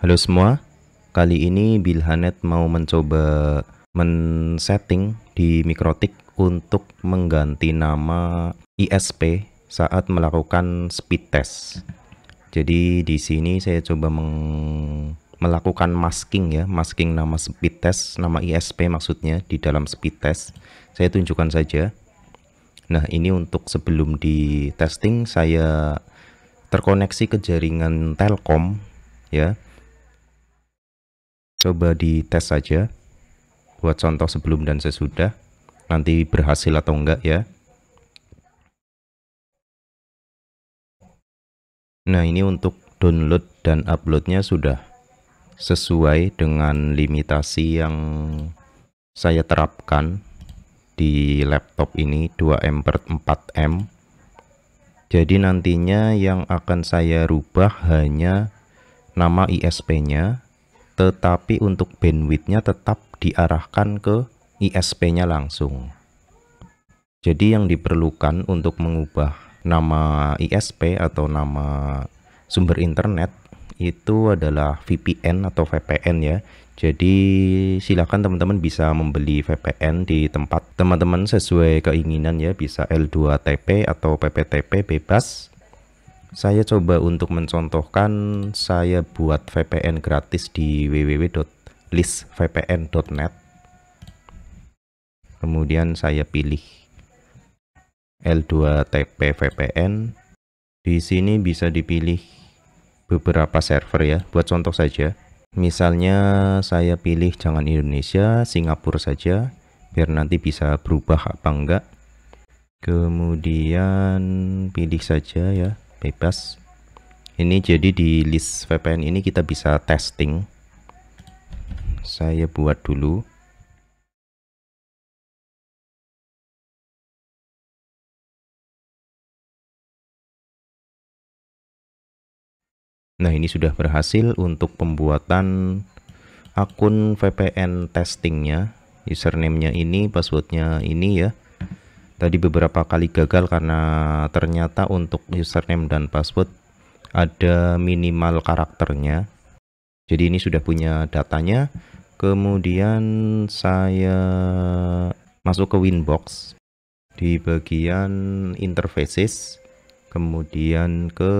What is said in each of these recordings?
Halo semua, kali ini Bilhanet mau mencoba men-setting di Mikrotik untuk mengganti nama ISP saat melakukan speed test. Jadi di sini saya coba melakukan masking ya, masking nama speed test, nama ISP maksudnya di dalam speed test. Saya tunjukkan saja. Nah, ini untuk sebelum di testing saya terkoneksi ke jaringan Telkom ya. Coba dites saja buat contoh sebelum dan sesudah, nanti berhasil atau enggak ya. Nah, ini untuk download dan uploadnya sudah sesuai dengan limitasi yang saya terapkan di laptop ini, 2M per 4M. Jadi nantinya yang akan saya rubah hanya nama ISP-nya, tetapi untuk bandwidth-nya tetap diarahkan ke ISP-nya langsung. Jadi yang diperlukan untuk mengubah nama ISP atau nama sumber internet itu adalah VPN atau VPN ya. Jadi silakan teman-teman bisa membeli VPN di tempat teman-teman sesuai keinginan ya, bisa L2TP atau PPTP bebas. Saya coba untuk mencontohkan, saya buat VPN gratis di www.listvpn.net. Kemudian saya pilih L2TP VPN. Di sini bisa dipilih beberapa server ya, buat contoh saja. Misalnya saya pilih jangan Indonesia, Singapura saja, biar nanti bisa berubah apa enggak. Kemudian pilih saja ya, bebas. Ini jadi di list VPN ini kita bisa testing. Saya buat dulu. Nah, ini sudah berhasil untuk pembuatan akun VPN testingnya. Username-nya ini, passwordnya ini ya. Tadi beberapa kali gagal karena ternyata untuk username dan password ada minimal karakternya. Jadi ini sudah punya datanya. Kemudian saya masuk ke Winbox di bagian interfaces, kemudian ke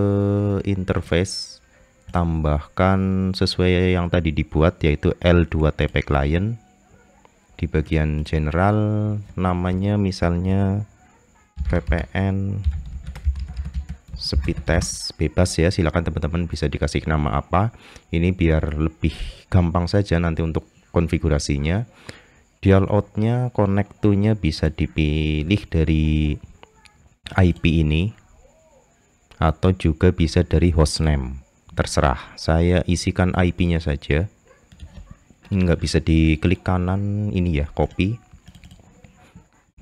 interface, tambahkan sesuai yang tadi dibuat yaitu L2TP client. Di bagian general namanya misalnya VPN speed test, bebas ya, silakan teman-teman bisa dikasih nama apa. Ini biar lebih gampang saja nanti untuk konfigurasinya. Dial out-nya, connect to-nya bisa dipilih dari IP ini atau juga bisa dari hostname, terserah. Saya isikan IP-nya saja. Ini nggak bisa diklik kanan ini ya, copy.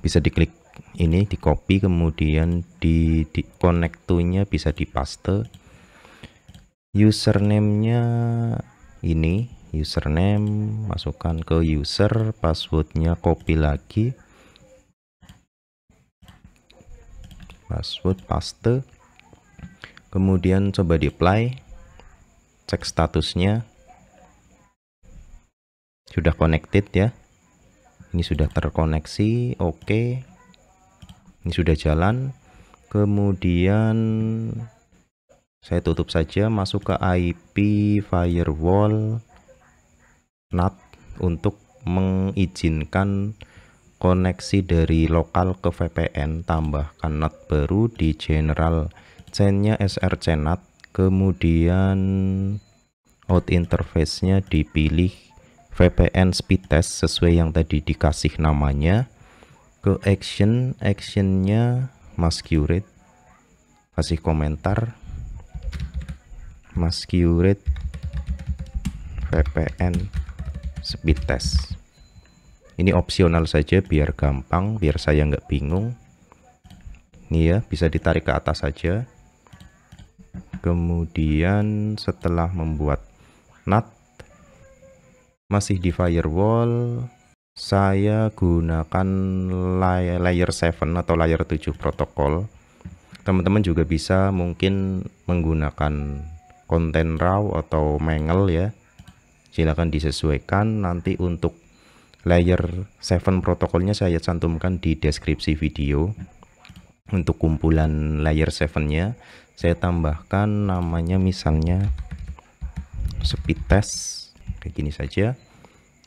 Bisa diklik ini, di copy, kemudian di connect to-nya bisa dipaste. Username-nya ini, username, masukkan ke user, passwordnya copy lagi, password paste. Kemudian coba di apply, cek statusnya. Sudah connected ya, ini sudah terkoneksi, oke. Ini sudah jalan. Kemudian saya tutup saja, masuk ke IP firewall NAT untuk mengizinkan koneksi dari lokal ke VPN. Tambahkan NAT baru di general chain-nya src NAT. Kemudian out interface-nya dipilih VPN speed test sesuai yang tadi dikasih namanya. Ke actionnya masquerade, kasih komentar masquerade VPN speed test. Ini opsional saja biar gampang, biar saya nggak bingung. Ini ya, bisa ditarik ke atas saja. Kemudian setelah membuat NAT masih di firewall, saya gunakan layer 7 atau layer 7 protokol. Teman-teman juga bisa mungkin menggunakan konten raw atau mengel ya, silakan disesuaikan. Nanti untuk layer 7 protokolnya saya cantumkan di deskripsi video. Untuk kumpulan layer 7-nya saya tambahkan namanya misalnya speed test kayak gini saja.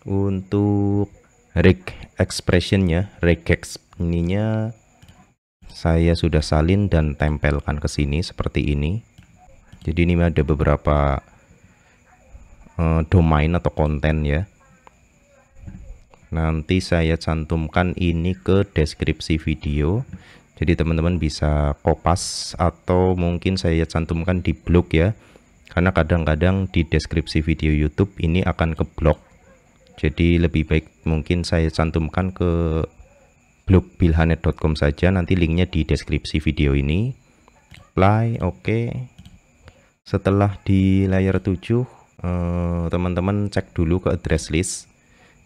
Untuk reg expressionnya, regex ininya saya sudah salin dan tempelkan ke sini seperti ini. Jadi ini ada beberapa domain atau konten ya. Nanti saya cantumkan ini ke deskripsi video. Jadi teman-teman bisa kopas atau mungkin saya cantumkan di blog ya. Karena kadang-kadang di deskripsi video YouTube ini akan ke blog. Jadi lebih baik mungkin saya cantumkan ke blog bilhanet.com saja. Nanti linknya di deskripsi video ini. Apply, oke. Setelah di layer 7, teman-teman cek dulu ke address list.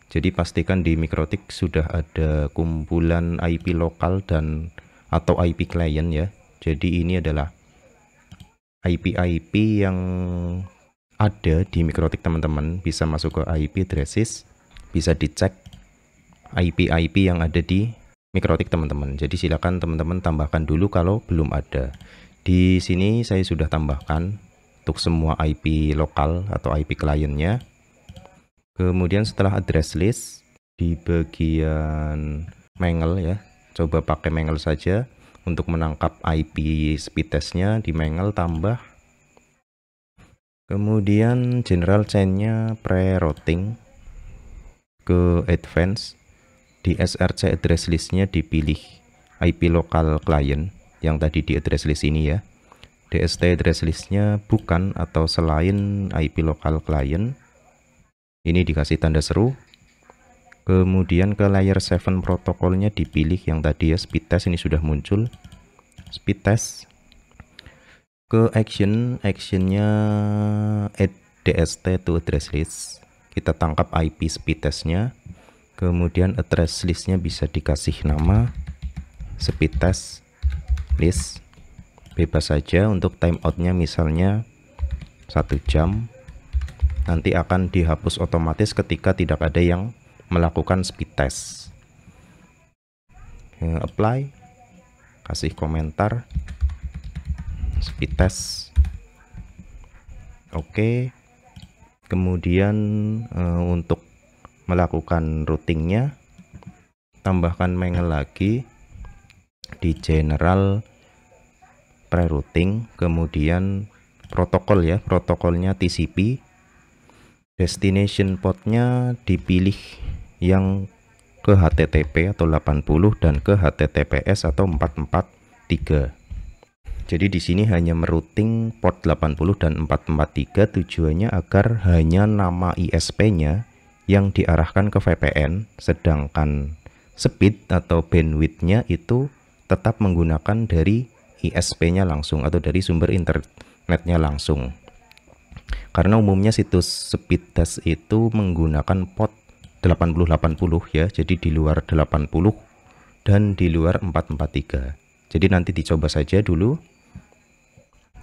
Jadi pastikan di Mikrotik sudah ada kumpulan IP lokal dan atau IP client ya. Jadi ini adalah IP yang ada di Mikrotik, teman-teman bisa masuk ke IP addresses, bisa dicek IP yang ada di Mikrotik teman-teman. Jadi silakan teman-teman tambahkan dulu kalau belum ada. Di sini saya sudah tambahkan untuk semua IP lokal atau IP kliennya. Kemudian setelah address list di bagian mengel ya, coba pakai mengel saja untuk menangkap IP speed testnya. Di mengel tambah. Kemudian general chainnya pre-routing ke advance. Di src address listnya dipilih IP lokal client yang tadi di address list ini ya. DST address listnya bukan atau selain IP lokal client. Ini dikasih tanda seru. Kemudian ke layer 7 protokolnya dipilih yang tadi ya, speed test ini sudah muncul. Speed test. Ke actionnya add DST to address list. Kita tangkap IP speed testnya. Kemudian address listnya bisa dikasih nama speed test list. Bebas saja. Untuk timeoutnya misalnya 1 jam. Nanti akan dihapus otomatis ketika tidak ada yang melakukan speed test. Apply, kasih komentar, speed test, oke. Kemudian untuk melakukan routingnya, tambahkan mengel lagi di general pre-routing, kemudian protokol ya, protokolnya TCP. Destination portnya dipilih yang ke HTTP atau 80 dan ke HTTPS atau 443. Jadi di sini hanya merouting port 80 dan 443, tujuannya agar hanya nama ISP-nya yang diarahkan ke VPN, sedangkan speed atau bandwidth-nya itu tetap menggunakan dari ISP-nya langsung atau dari sumber internetnya langsung. Karena umumnya situs speed test itu menggunakan port 8080 ya, jadi di luar 80 dan di luar 443. Jadi nanti dicoba saja dulu.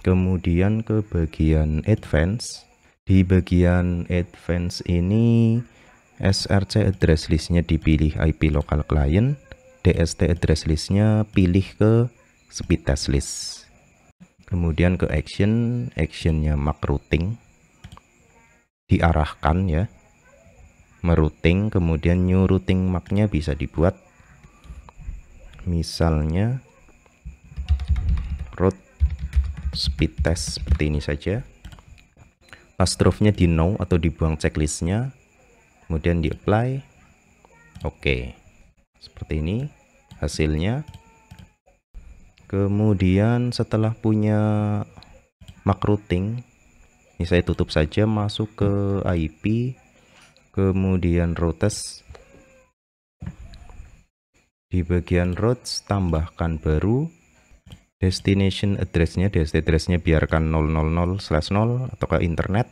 Kemudian ke bagian advance. Di bagian advance ini src address listnya dipilih IP local client, DST address listnya pilih ke speed test list. Kemudian ke actionnya MAC routing, diarahkan ya, merouting. Kemudian new routing MAC-nya bisa dibuat misalnya route speed test seperti ini saja. Pastrove-nya di no atau dibuang checklistnya, kemudian di apply. Oke, seperti ini hasilnya. Kemudian setelah punya MAC routing, ini saya tutup saja, masuk ke IP, kemudian routes. Di bagian routes tambahkan baru destination address-nya, DST address-nya biarkan 000/0 atau ke internet.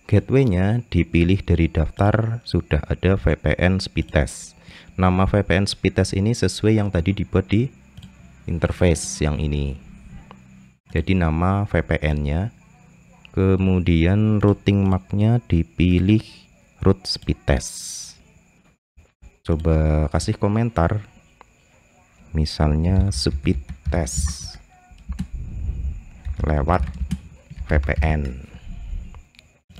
Gateway-nya dipilih dari daftar sudah ada VPN speed test. Nama VPN speed test ini sesuai yang tadi dibuat di interface yang ini. Jadi nama VPN-nya Kemudian routing marknya dipilih root speed test. Coba kasih komentar, misalnya speed test lewat VPN.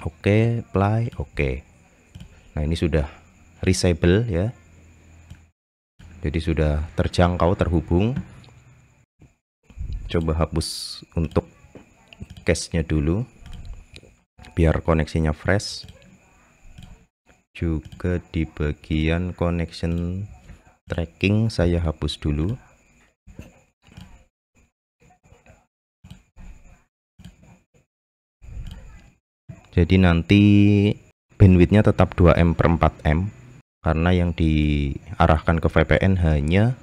Oke, apply, oke. Nah, ini sudah reachable ya. Jadi sudah terjangkau, terhubung. Coba hapus untuk cache-nya dulu biar koneksinya fresh. Juga di bagian connection tracking saya hapus dulu. Jadi nanti bandwidthnya tetap 2M per 4M, karena yang diarahkan ke VPN hanya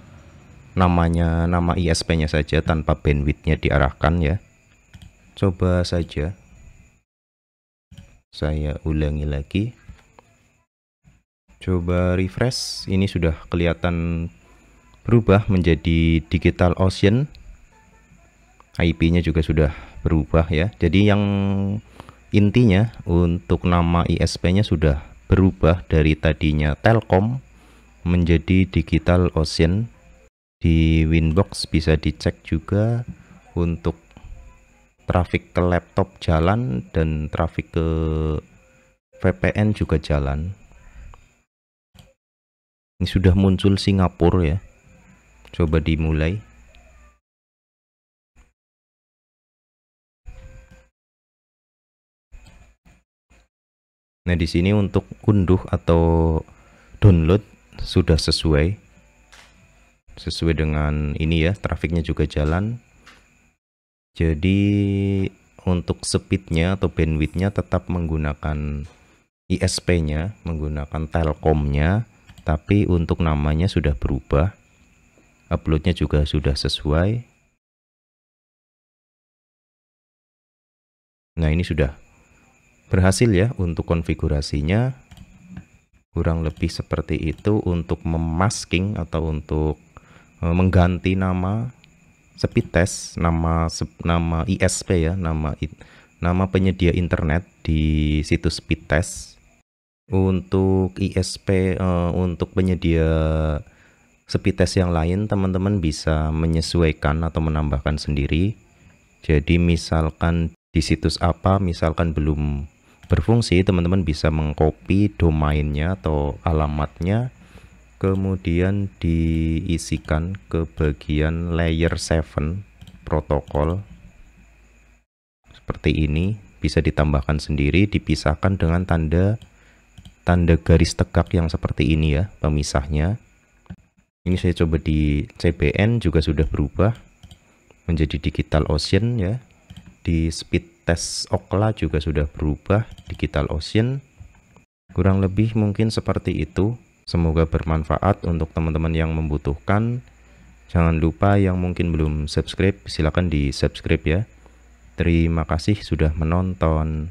nama ISP-nya saja tanpa bandwidthnya diarahkan ya. Coba saja saya ulangi lagi. Coba refresh, ini sudah kelihatan berubah menjadi Digital Ocean. IP-nya juga sudah berubah ya. Jadi yang intinya untuk nama ISP-nya sudah berubah dari tadinya Telkom menjadi Digital Ocean. Di Winbox bisa dicek juga untuk trafik ke laptop jalan dan trafik ke VPN juga jalan. Ini sudah muncul Singapura ya. Coba dimulai. Nah, di sini untuk unduh atau download sudah sesuai dengan ini ya, trafiknya juga jalan. Jadi untuk speednya atau bandwidthnya tetap menggunakan ISP-nya, menggunakan Telkomnya, tapi untuk namanya sudah berubah. Uploadnya juga sudah sesuai. Nah, ini sudah berhasil ya untuk konfigurasinya. Kurang lebih seperti itu untuk memasking atau untuk mengganti nama speed test, nama ISP ya, nama penyedia internet di situs speed test. Untuk ISP untuk penyedia speed test yang lain, teman-teman bisa menyesuaikan atau menambahkan sendiri. Jadi misalkan di situs apa misalkan belum berfungsi, teman-teman bisa mengcopy domainnya atau alamatnya, kemudian diisikan ke bagian layer 7 protokol seperti ini. Bisa ditambahkan sendiri, dipisahkan dengan tanda garis tegak yang seperti ini ya, pemisahnya. Ini saya coba di CBN juga sudah berubah menjadi Digital Ocean ya. Di speed test Okla juga sudah berubah Digital Ocean. Kurang lebih mungkin seperti itu. Semoga bermanfaat untuk teman-teman yang membutuhkan. Jangan lupa yang mungkin belum subscribe, silakan di subscribe ya. Terima kasih sudah menonton.